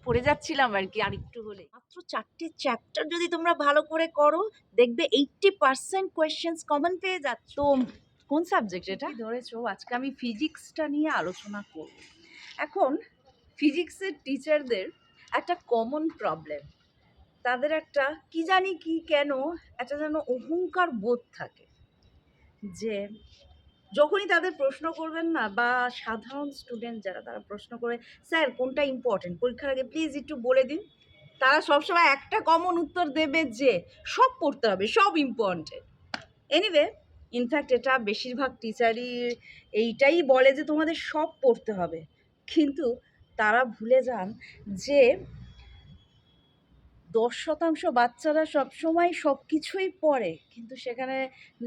পড়ে যাচ্ছিলাম আর কি, আর একটু হলে। মাত্র 4টে চ্যাপ্টার যদি তোমরা ভালো করে করো, দেখবে 80% কোয়েশ্চেন্স কমন পেয়ে যাচ্ছ। তো কোন সাবজেক্ট এটা ধরেছো? আজকে আমি ফিজিক্সটা নিয়ে আলোচনা করব। এখন ফিজিক্সের টিচারদের একটা কমন প্রবলেম, তাদের একটা কি জানি কি কেন একটা যেন অহংকার বোধ থাকে, যে যখনই তাদের প্রশ্ন করবেন না, বা সাধারণ স্টুডেন্ট যারা তারা প্রশ্ন করে, স্যার কোনটা ইম্পর্টেন্ট পরীক্ষার আগে প্লিজ একটু বলে দিন, তারা সবসময় একটা কমন উত্তর দেবে যে সব পড়তে হবে, সব ইম্পর্টেন্ট। এনিওয়ে, ইনফ্যাক্ট এটা বেশিরভাগ টিচারই এইটাই বলে যে তোমাদের সব পড়তে হবে, কিন্তু তারা ভুলে যান যে 10% বাচ্চারা সবসময় সব কিছুই পড়ে, কিন্তু সেখানে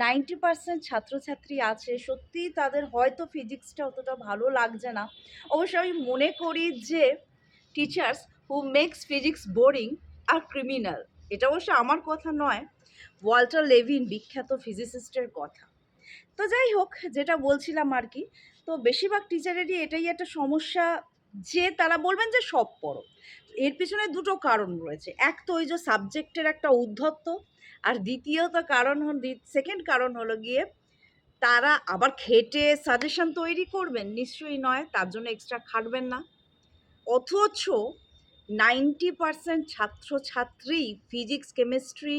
90% ছাত্রছাত্রী আছে সত্যিই তাদের হয়তো ফিজিক্সটা অতটা ভালো লাগছে না। অবশ্য আমি মনে করি যে teachers who makes physics boring are criminal. এটা অবশ্য আমার কথা নয়, ওয়াল্টার লেভিন বিখ্যাত ফিজিসিস্টের কথা। তো যাই হোক, যেটা বলছিলাম আর কি, তো বেশিরভাগ টিচারেরই এটাই একটা সমস্যা যে তারা বলবেন যে সব পড়ো। এর পিছনে দুটো কারণ রয়েছে, এক তো ওই যে সাবজেক্টের একটা উদ্ধত্ত, আর দ্বিতীয়ত সেকেন্ড কারণ হলো গিয়ে তারা আবার খেটে সাজেশন তৈরি করবেন, নিশ্চয়ই নয়, তার জন্য এক্সট্রা খাটবেন না। অথচ 90% ছাত্রছাত্রী ফিজিক্স, কেমিস্ট্রি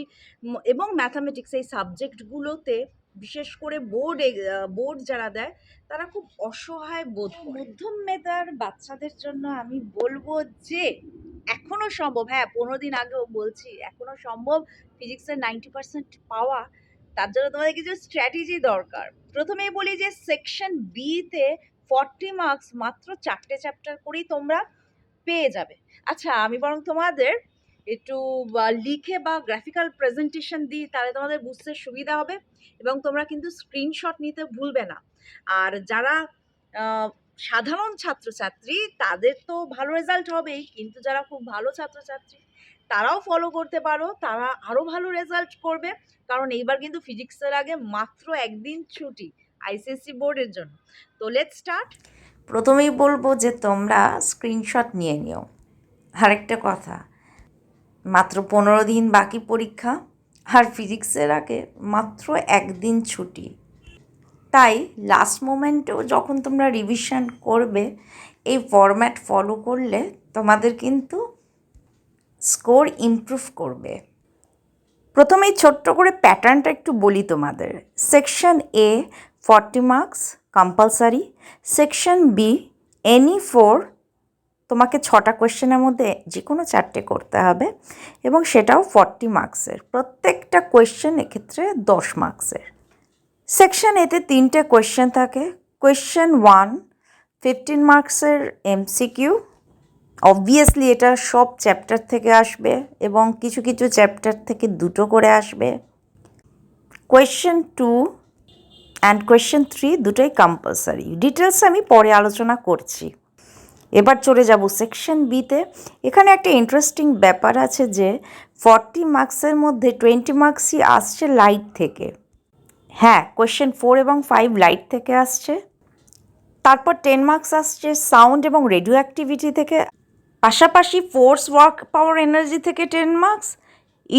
এবং ম্যাথামেটিক্স এই সাবজেক্টগুলোতে, বিশেষ করে বোর্ড যারা দেয়, তারা খুব অসহায় বোধ করে। মধ্যম মেধার বাচ্চাদের জন্য আমি বলবো যে এখনও সম্ভব, হ্যাঁ 15 দিন আগেও বলছি, এখনও সম্ভব ফিজিক্সের 90% পাওয়া। তার জন্য তোমাদের কিছু স্ট্র্যাটেজি দরকার। প্রথমেই বলি যে সেকশন বিতে 40 মার্কস মাত্র 4টে চ্যাপ্টার করেই তোমরা পেয়ে যাবে। আচ্ছা, আমি বরং তোমাদের একটু লিখে বা গ্রাফিক্যাল প্রেজেন্টেশন দিই, তাহলে তোমাদের বুঝতে সুবিধা হবে, এবং তোমরা কিন্তু স্ক্রিনশট নিতে ভুলবে না। আর যারা সাধারণ ছাত্রছাত্রী তাদের তো ভালো রেজাল্ট হবেই, কিন্তু যারা খুব ভালো ছাত্রছাত্রী তারাও ফলো করতে পারো, তারা আরও ভালো রেজাল্ট করবে, কারণ এইবার কিন্তু ফিজিক্সের আগে মাত্র একদিন ছুটি আইসিএসসি বোর্ডের জন্য। তো লেটস স্টার্ট। প্রথমেই বলবো যে তোমরা স্ক্রিনশট নিয়ে নিও। আরেকটা কথা, মাত্র 15 দিন বাকি পরীক্ষা, আর ফিজিক্সের আগে মাত্র একদিন ছুটি। তাই লাস্ট মোমেন্টেও যখন তোমরা রিভিশন করবে, এই ফরম্যাট ফলো করলে তোমাদের কিন্তু স্কোর ইমপ্রুভ করবে। প্রথমেই ছোট্ট করে প্যাটার্নটা একটু বলি তোমাদের। সেকশন এ 40 marks compulsory, section B any 4, তোমাকে 6টা কোয়েশ্চেনের মধ্যে যে কোনো 4টে করতে হবে, এবং সেটাও 40 মার্কসের। প্রত্যেকটা কোয়েশ্চেন এক্ষেত্রে 10 মার্কসের। সেকশন এতে 3টে কোয়েশ্চেন থাকে। কোয়েশ্চেন 1 15 মার্কসের এমসিকিউ, অবভিয়াসলি এটা সব চ্যাপ্টার থেকে আসবে, এবং কিছু কিছু চ্যাপ্টার থেকে 2টো করে আসবে। কোয়েশ্চেন 2 অ্যান্ড কোয়েশ্চেন 3 দুটোই কম্পালসারি। ডিটেলস আমি পরে আলোচনা করছি। এবার চলে যাব সেকশন বিতে। এখানে একটা ইন্টারেস্টিং ব্যাপার আছে যে 40 মার্কসের মধ্যে 20 মার্কসই আসছে লাইট থেকে। হ্যাঁ, কোয়েশ্চেন 4 এবং 5 লাইট থেকে আসছে। তারপর 10 মার্কস আসছে সাউন্ড এবং রেডিও অ্যাক্টিভিটি থেকে, পাশাপাশি ফোর্স ওয়ার্ক পাওয়ার এনার্জি থেকে 10 মার্কস,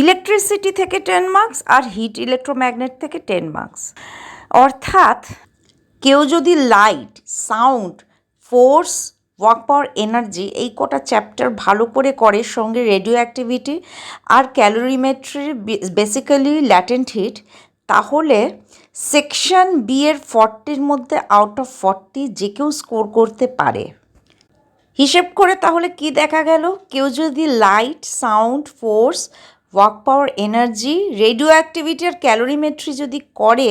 ইলেকট্রিসিটি থেকে 10 মার্কস, আর হিট ইলেকট্রোম্যাগনেট থেকে 10 মার্কস। অর্থাৎ কেউ যদি light, sound, force, work power energy এই কটা চ্যাপ্টার ভালো করে করে, সঙ্গে রেডিও অ্যাক্টিভিটি আর ক্যালোরিমেট্রি, বেসিক্যালি ল্যাটেন্ট হিট, তাহলে সেকশন বি এর 40-র মধ্যে আউট অফ 40 যে কেউ স্কোর করতে পারে। হিসেব করে তাহলে কি দেখা গেল, কেউ যদি light, sound, force, work power energy, radioactivity আর ক্যালোরিমেট্রি যদি করে,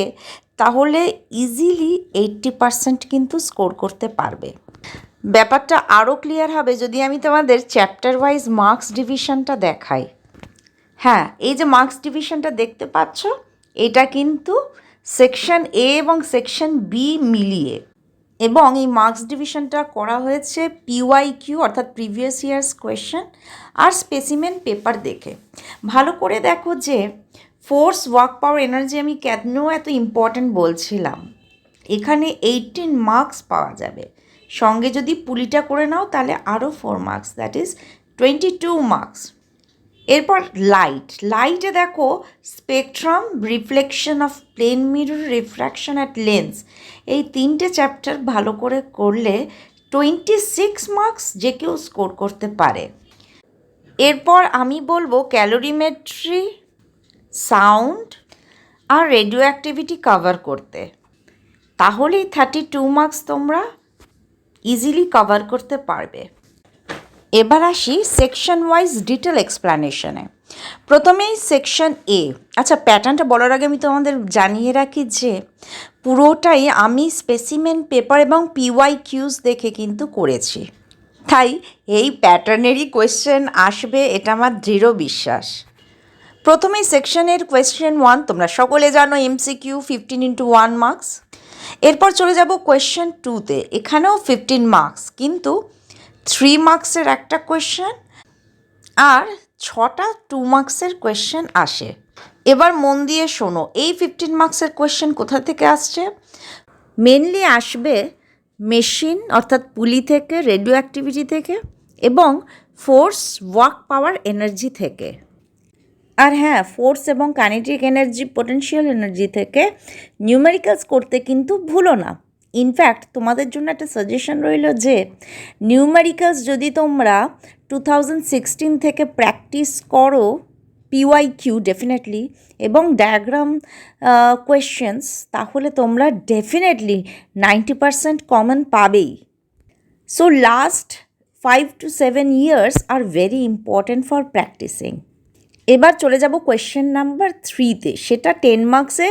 তাহলে ইজিলি 80% কিন্তু স্কোর করতে পারবে। ব্যাপারটা আরও ক্লিয়ার হবে যদি আমি তোমাদের চ্যাপ্টার ওয়াইজ মার্কস ডিভিশনটা দেখাই। হ্যাঁ, এই যে মার্কস ডিভিশনটা দেখতে পাচ্ছ, এটা কিন্তু সেকশন এ এবং সেকশন বি মিলিয়ে, এবং এই মার্কস ডিভিশনটা করা হয়েছে পিওয়াইকিউ অর্থাৎ প্রিভিয়াস ইয়ার্স কোয়েশ্চেন আর স্পেসিমেন পেপার দেখে। ভালো করে দেখো যে ফোর্স, ওয়ার্ক পাওয়ার এনার্জি আমি কেন এত ইম্পর্ট্যান্ট বলছিলাম। এখানে 18 মার্কস পাওয়া যাবে, সঙ্গে যদি পুলিটা করে নাও তাহলে আরও 4 মার্কস, দ্যাট ইজ 22 মার্কস। এরপর লাইটে দেখো spectrum, reflection of plane mirror, refraction at lens, এই 3টে চ্যাপ্টার ভালো করে করলে 26 মার্কস যে কেউ স্কোর করতে পারে। এরপর আমি বলবো ক্যালোরিমেট্রি, সাউন্ড আর রেডিও অ্যাক্টিভিটি কভার করতে, তাহলেই 32 মার্কস তোমরা ইজিলি কভার করতে পারবে। এবার আসি সেকশন ওয়াইজ ডিটেল এক্সপ্লানেশনে। প্রথমেই সেকশন এ। আচ্ছা, প্যাটার্নটা বলার আগে আমি তোমাদের জানিয়ে রাখি যে পুরোটাই আমি স্পেসিমেন পেপার এবং পিওয়াই কিউজ দেখে কিন্তু করেছি, তাই এই প্যাটার্নেরই কোয়েশ্চেন আসবে এটা আমার দৃঢ় বিশ্বাস। প্রথমেই সেকশনের কোয়েশ্চেন 1 তোমরা সকলে জানো, এমসিকিউ 15x1 মার্কস। এরপর চলে যাব কোয়েশ্চেন 2তে, এখানেও 15 মার্কস, কিন্তু 3 মার্কসের একটা কোয়েশ্চেন আর 6টা 2 মার্কসের কোয়েশ্চেন আসে। এবার মন দিয়ে শোনো, এই 15 মার্কসের কোয়েশ্চেন কোথা থেকে আসছে? মেনলি আসবে মেশিন অর্থাৎ পুলি থেকে, রেডিও অ্যাক্টিভিটি থেকে এবং ফোর্স, ওয়ার্ক পাওয়ার, এনার্জি থেকে। আর হ্যাঁ, ফোর্স এবং কাইনেটিক এনার্জি, পোটেনশিয়াল এনার্জি থেকে নিউমেরিক্যালস করতে কিন্তু ভুলো না। ইনফ্যাক্ট তোমাদের জন্য একটা সাজেশন রইল যে নিউমেরিক্যালস যদি তোমরা 2016 থেকে প্র্যাকটিস করো, পিওয়াই কিউ ডেফিনেটলি, এবং ডায়াগ্রাম কোয়েশ্চেন্স, তাহলে তোমরা ডেফিনেটলি 90% কমন পাবেই। So last 5 to 7 years are very important for practising. এবার চলে যাব কোয়েশ্চেন নাম্বার 3তে, সেটা 10 মার্কসে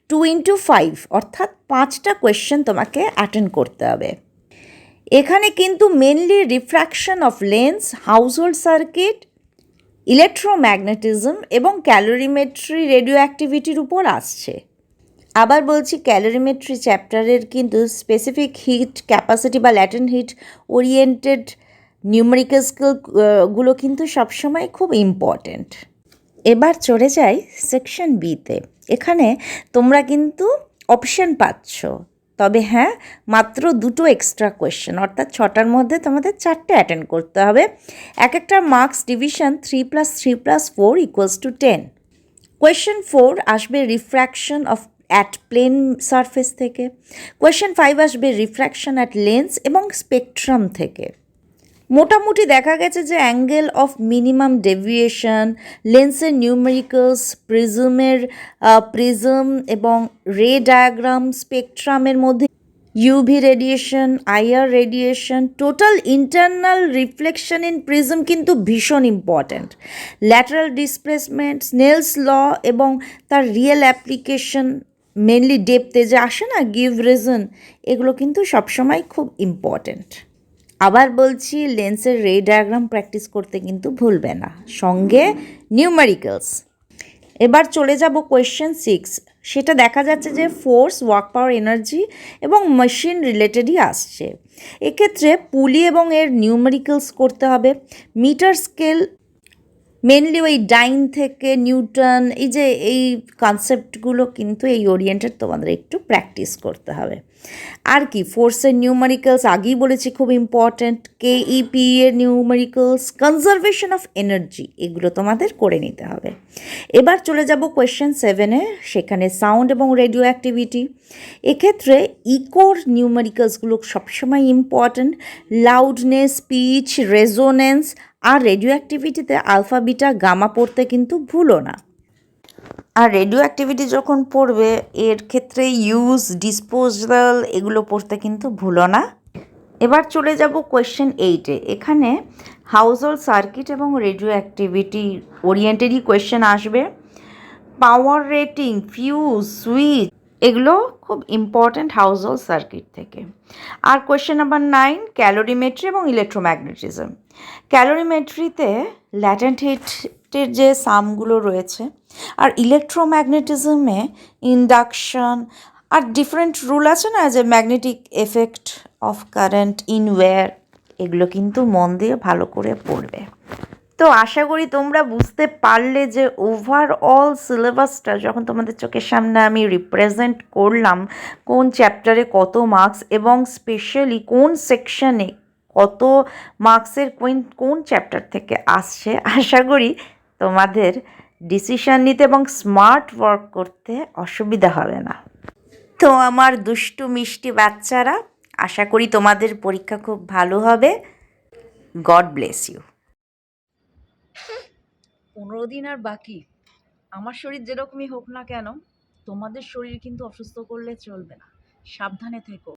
2x5 অর্থাৎ 5টা কোয়েশ্চেন তোমাকে অ্যাটেন্ড করতে হবে। এখানে কিন্তু mainly refraction of lens, household circuit, electromagnetism এবং ক্যালোরিমেট্রি, রেডিও অ্যাক্টিভিটির উপর আসছে। আবার বলছি, ক্যালোরিমেট্রি চ্যাপ্টারের কিন্তু স্পেসিফিক হিট ক্যাপাসিটি বা ল্যাটেন্ট হিট ওরিয়েন্টেড নিউমেরিক্যালসগুলো কিন্তু সবসময় খুব ইম্পর্ট্যান্ট। এবার চলে যাই সেকশন বিতে। এখানে তোমরা কিন্তু অপশান পাচ্ছ, তবে হ্যাঁ, মাত্র 2টো এক্সট্রা কোয়েশ্চেন, অর্থাৎ 6টার মধ্যে তোমাদের 4টে অ্যাটেন্ড করতে হবে। এক একটা মার্কস ডিভিশন 3+3+4 = 10। কোয়েশ্চেন 4 আসবে refraction of at plane surface থেকে। কোয়েশ্চেন 5 আসবে রিফ্র্যাকশন অ্যাট লেন্স এবং স্পেকট্রাম থেকে। মোটামুটি দেখা গেছে যে অ্যাঙ্গেল অফ মিনিমাম ডেভিয়েশন, লেন্সের নিউমেরিক্যালস, প্রিজম এবং রে ডায়াগ্রাম, স্পেকট্রামের মধ্যে UV radiation, IR radiation, total internal reflection in prism কিন্তু ভীষণ important. Lateral displacement, Snell's law এবং তার রিয়েল অ্যাপ্লিকেশন, মেনলি ডেপথে যে আসে না, গিভ রিজন, এগুলো কিন্তু সবসময় খুব ইম্পর্ট্যান্ট। আবার বলছি, লেন্সের রে ডায়াগ্রাম প্র্যাকটিস করতে কিন্তু ভুলবে না, সঙ্গে নিউমেরিক্যালস। এবার চলে যাব কোয়েশ্চেন 6, সেটা দেখা যাচ্ছে যে ফোর্স, ওয়ার্ক পাওয়ার, এনার্জি এবং মেশিন রিলেটেডই আসছে। এক্ষেত্রে পুলি এবং এর নিউমেরিক্যালস করতে হবে। মিটার স্কেল, মেনলি ওই ডাইন থেকে নিউটন, এই কনসেপ্টগুলো কিন্তু এই ওরিয়েন্টেড তোমাদের একটু প্র্যাকটিস করতে হবে। আর কি, ফোর্সের নিউমেরিক্যালস আগেই বলেছি খুব ইম্পর্ট্যান্ট, কেইপি এর নিউমেরিক্যালস, কনজারভেশন অফ এনার্জি, এগুলো তোমাদের করে নিতে হবে। এবার চলে যাব কোয়েশ্চেন 7-এ, সেখানে সাউন্ড এবং রেডিও অ্যাক্টিভিটি। এক্ষেত্রে ইকোর নিউমেরিক্যালসগুলো সবসময় ইম্পর্ট্যান্ট, লাউডনেস, পিচ, রেজোনেন্স আর রেডিও অ্যাক্টিভিটিতে আলফা, বিটা, গামা পড়তে কিন্তু ভুলো না। আর রেডিও অ্যাক্টিভিটি যখন পড়বে এর ক্ষেত্রে ইউজ, ডিসপোজাল, এগুলো পড়তে কিন্তু ভুলো না। এবার চলে যাব কোয়েশ্চেন 8-এ। এখানে হাউসহোল্ড সার্কিট এবং রেডিও অ্যাক্টিভিটি ওরিয়েন্টেডই কোয়েশ্চেন আসবে। পাওয়ার রেটিং, ফিউজ, সুইচ, এগুলো খুব ইম্পর্ট্যান্ট হাউসহোল্ড সার্কিট থেকে। আর কোয়েশ্চেন নাম্বার 9 ক্যালোরিমেট্রি এবং ইলেকট্রোম্যাগনেটিজম। ক্যালোরিমেট্রিতে ল্যাটেন্ট হিটের যে সামগুলো রয়েছে, আর ইলেকট্রোম্যাগনেটিজমে ইন্ডাকশন আর ডিফারেন্ট রুল আছে না, যে magnetic effect of current in wire, এগুলো কিন্তু মন দিয়ে ভালো করে পড়বে। তো আশা করি তোমরা বুঝতে পারলে যে ওভারঅল সিলেবাসটা যখন তোমাদের চোখের সামনে আমি রিপ্রেজেন্ট করলাম, কোন চ্যাপ্টারে কত মার্কস এবং স্পেশালি কোন সেকশনে কত মার্কসের কোন কোন চ্যাপ্টার থেকে আসছে, আশা করি তোমাদের ডিসিশন নিতে এবং স্মার্ট ওয়ার্ক করতে অসুবিধা হবে না। তো আমার দুষ্টু মিষ্টি বাচ্চারা, আশা করি তোমাদের পরীক্ষা খুব ভালো হবে। God bless you. 15 দিন আর বাকি। আমার শরীর যেরকমই হোক না কেন, তোমাদের শরীর কিন্তু অসুস্থ করলে চলবে না। সাবধানে থেকো।